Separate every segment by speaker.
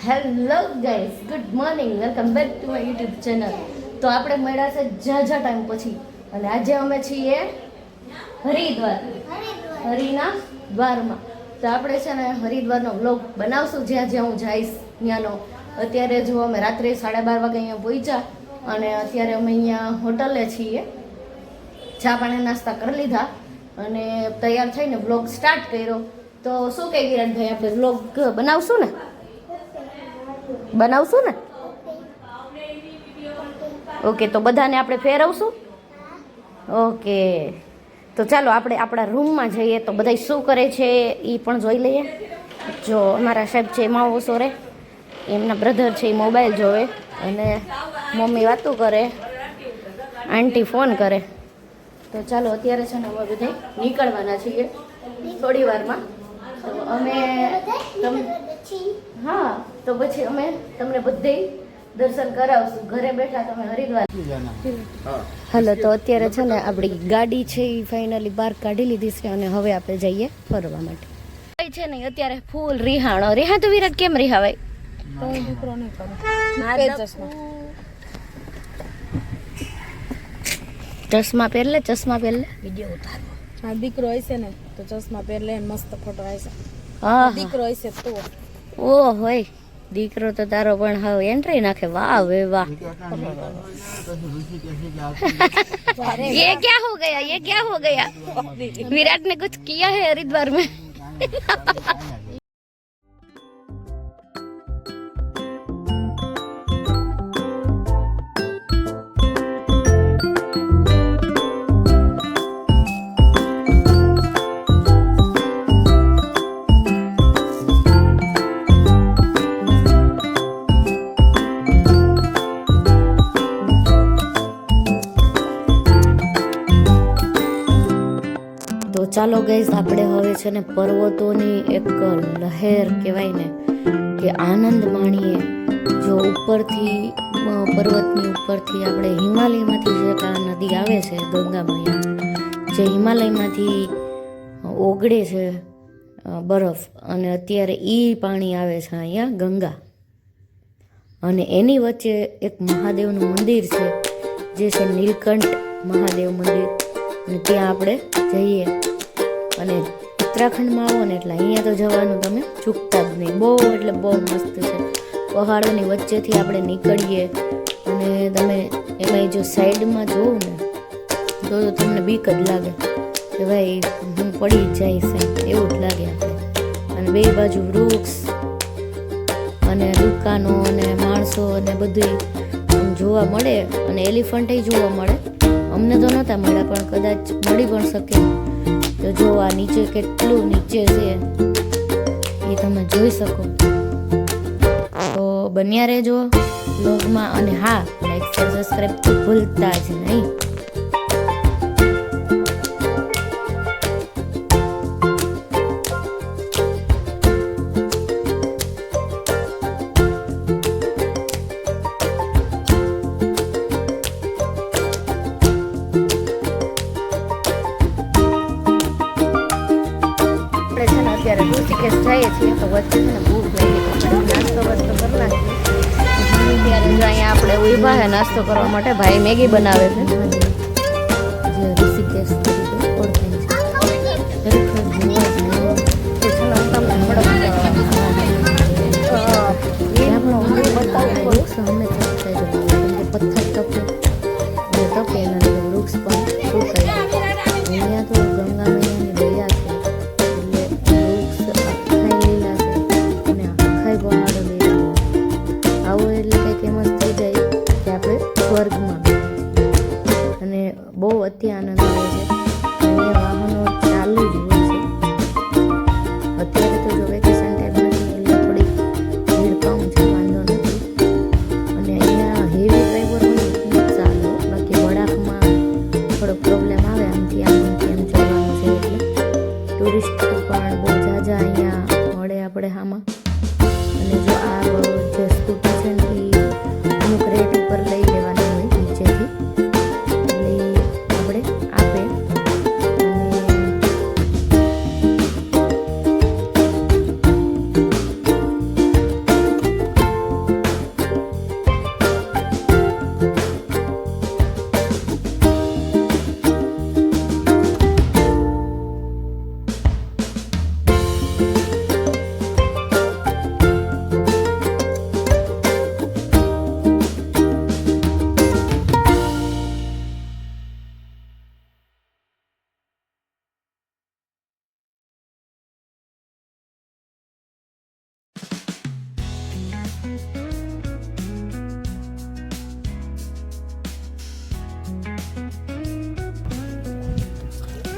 Speaker 1: Hello guys, good morning, welcome back to my YouTube channel. તો આપણે મળ્યા છે ઝાઝા ટાઈમ પછી અને આજે અમે છીએ હરિદ્વાર, હરિના દ્વારમાં. તો આપણે છે ને હરિદ્વારનો વ્લોગ બનાવશું જ્યાં જ્યાં હું જઈશ ત્યાંનો. અત્યારે જો અમે રાત્રે 12:30 વાગે અહીંયા પહોંચ્યા અને અત્યારે અમે અહીંયા હોટલે છીએ. ચા પાણી નાસ્તા કરી લીધા અને તૈયાર થઈને વ્લોગ સ્ટાર્ટ કર્યો. તો શું કહે વિરાટભાઈ, આપણે વ્લોગ બનાવશું ને? બનાવશું ને? ઓકે, તો બધાને આપણે ફેરવશું. ઓકે, તો ચાલો આપણે આપણા રૂમમાં જઈએ. તો બધા શું કરે છે એ પણ જોઈ લઈએ. જો અમારા સાહેબ છે એમાં સોરે, એમના બ્રધર છે એ મોબાઈલ જોવે અને મમ્મી વાતું કરે, આંટી ફોન કરે. તો ચાલો અત્યારે છે ને અમે બધા નીકળવાના છીએ થોડી વારમાં. તો અમે હા, તો પછી અમે તમને બધે દર્શન કરાવશું. ઘરે બેઠા તમે હરિદ્વાર. હાલો, તો અત્યારે છે ને આપણી ગાડી છે એ ફાઇનલી બહાર કાઢી લીધી છે અને હવે આપણે જઈએ ફરવા માટે. છે ને અત્યારે ફૂલ રિહાણો. રિહા તો વિરાટ કેમ રિહાવાય? ચશ્મા પહેરલે, ચશ્મા પહેરલે વિડીયો ઉતારો.
Speaker 2: હા, દીકરો હશે ને તો ચશ્મા પહેરલે મસ્ત ફોટો આવશે.
Speaker 1: હા,
Speaker 2: દીકરો હશે તો
Speaker 1: ઓ હોય દીકરો તો તારો પણ હવે એન્ટ્રી નાખે. વાહ વે વાહ. ये क्या हो गया, ये क्या हो गया? विराट ने कुछ किया है हरिद्वार में. તો ચાલો ગાઈઝ, આપણે હવે છે ને પર્વતોની એક લહેર કહેવાય ને કે આનંદ માણીએ. જો ઉપરથી પર્વતની ઉપરથી આપણે હિમાલયમાંથી જે આ નદી આવે છે ગંગામૈયા, જે હિમાલયમાંથી ઓગળે છે બરફ, અને અત્યારે એ પાણી આવે છે અહીંયા ગંગા. અને એની વચ્ચે એક મહાદેવનું મંદિર છે જે છે નીલકંઠ મહાદેવ મંદિર. અને ત્યાં આપણે જઈએ. અને ઉત્તરાખંડમાં આવો ને એટલે અહીંયા તો જવાનું તમે ચૂકતા જ નહીં. બહુ એટલે બહુ મસ્ત છે. પહાડોની વચ્ચેથી આપણે નીકળીએ અને તમે એમાં જો સાઈડમાં જોઉં ને તો તમને બીક જ લાગે કે ભાઈ હું પડી જ જઈશ, એવું જ લાગે આપણે. અને બે બાજુ વૃક્ષ અને દુકાનો અને માણસો અને બધું જોવા મળે. અને એલિફન્ટે જોવા મળે. અમને તો નહોતા મળ્યા પણ કદાચ મળી પણ શકે. તો જો આ નીચે કેટલું નીચે છે એ તમે જોઈ શકો. તો બન્યા રહેજો વ્લોગમાં. અને હા, લાઈક શેર સબસ્ક્રાઈબ તો ભૂલતા જ નહીં. અત્યારે ઋષિકેશ જઈએ છીએ તો વચ્ચે છે ને ભૂખ લાગી, નાસ્તો વસ્તો કરી નાખીએ. ત્યારે જો અહીંયા આપણે ઊભા છે નાસ્તો કરવા માટે. ભાઈ મેગી બનાવે છે જે ઋષિકેશ તરીકે ઓળખાય છે. ખરેખર જોવા જેવું છે. ચલો હું તમને વૃક્ષ હંમેશા થાય છે કે પથ્થર તપે અને તપે એના લીધે વૃક્ષ પણ સુકાય. અહીંયા તો ગંગા મૈયાની દયા છે. સ્વર્ગમાં અને બહુ અતિ આનંદ આવે છે.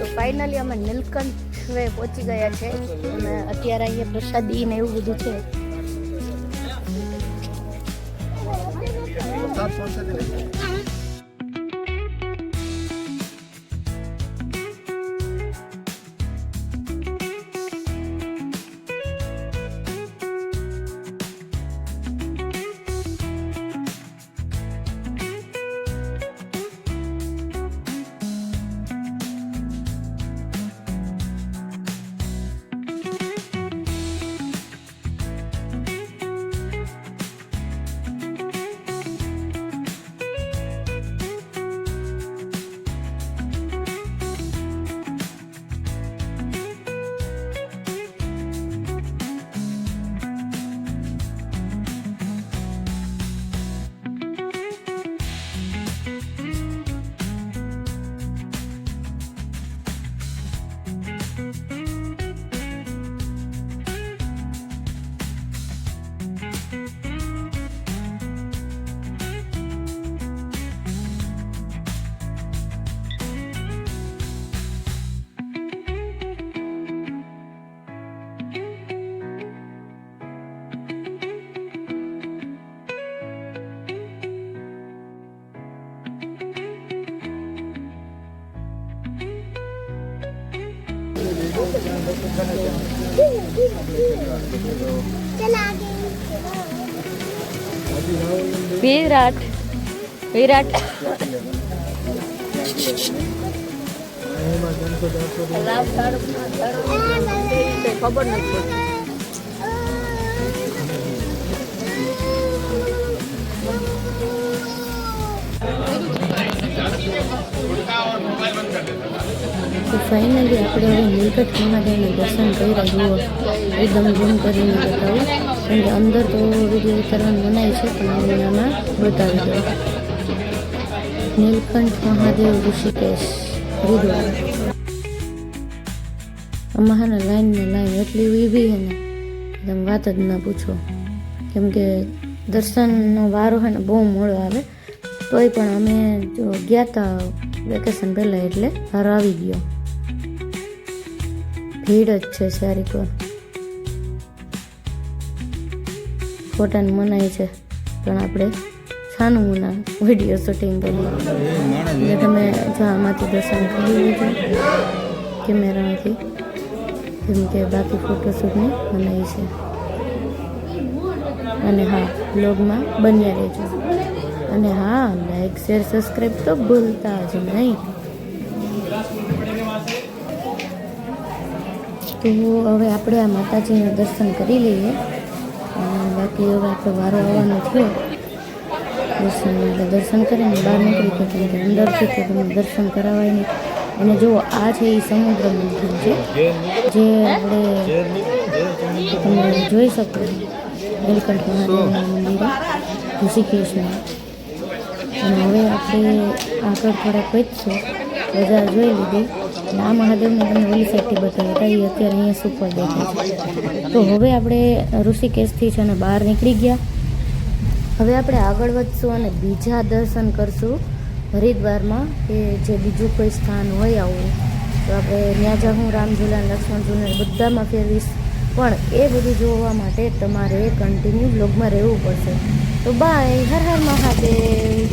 Speaker 1: તો ફાઇનલી અમે નીલકંઠે પહોંચી ગયા છે અને અત્યારે અહીંયા પ્રસાદી ને એવું બધું છે. વિરાટ વિરાટ ખબર નથી. તો ફાઇનલી આપણે હવે નીલકંઠ મહાદેવના દર્શન કર્યા. જુઓ એકદમ ઝૂમ કરીને બતાવું, કેમ કે અંદર તો વિડીયો ઉતારવાનું મનાય છે, પણ હું આમાં બતાવી દઉં. નીલકંઠ મહાદેવ ઋષિકેશ હરિદ્વાર. આમાં હે ને લાઈન એટલી ઊભી છે ને તમે વાત જ ના પૂછો, કેમ કે દર્શનનો વારો છે ને બહુ મોડો આવે. તોય પણ અમે જો ગયા હતા વેકેશન પહેલાં એટલે વારો આવી ગયો. ભીડ જ છે સારી. તો ફોટાને મનાય છે, પણ આપણે છાનું મુના વિડીયો શૂટિંગ કરીએ. એટલે તમે જો આમાંથી દર્શન કરી લીધું કેમેરામાંથી, કેમ કે બાકી ફોટોશૂટની મનાઈ છે. અને હા, બ્લોગમાં બન્યા રહેજો. અને હા, લાઈક શેર સબસ્ક્રાઈબ તો ભૂલતા જ નહીં. તો હવે આપણે આ માતાજીના દર્શન કરી લઈએ. બાકી હવે આપણો વારો આવવાનો થયો દર્શન માટે. દર્શન કરીને બહાર નીકળી ગયા, કેમ કે અંદરથી તો તમને દર્શન કરાવાય નહીં. અને જુઓ આ છે એ સમુદ્ર મંદિર છે, જે આપણે તમે જોઈ શકો નીલકંઠ મહાદેવના મંદિરે ઋષિકેશમાં. અને હવે આપણે આગળ થોડાક વધશું, બજાર જોઈ લીધી. અને આ મહાદેવને તમને ઓલી સેફટી બતાવી હતા, એ અત્યારે અહીંયા સુપર દેખાય છે. તો હવે આપણે ઋષિકેશથી છે ને બહાર નીકળી ગયા. હવે આપણે આગળ વધશું અને બીજા દર્શન કરશું હરિદ્વારમાં, કે જે બીજું કોઈ સ્થાન હોય આવું તો આપણે ત્યાં જાઉં. રામઝુલા, લક્ષ્મણ ઝુલા બધામાં ફેરવીશ, પણ એ બધું જોવા માટે તમારે કન્ટિન્યુ બ્લોગમાં રહેવું પડશે. તો બાય, હર હર મહાદેવ.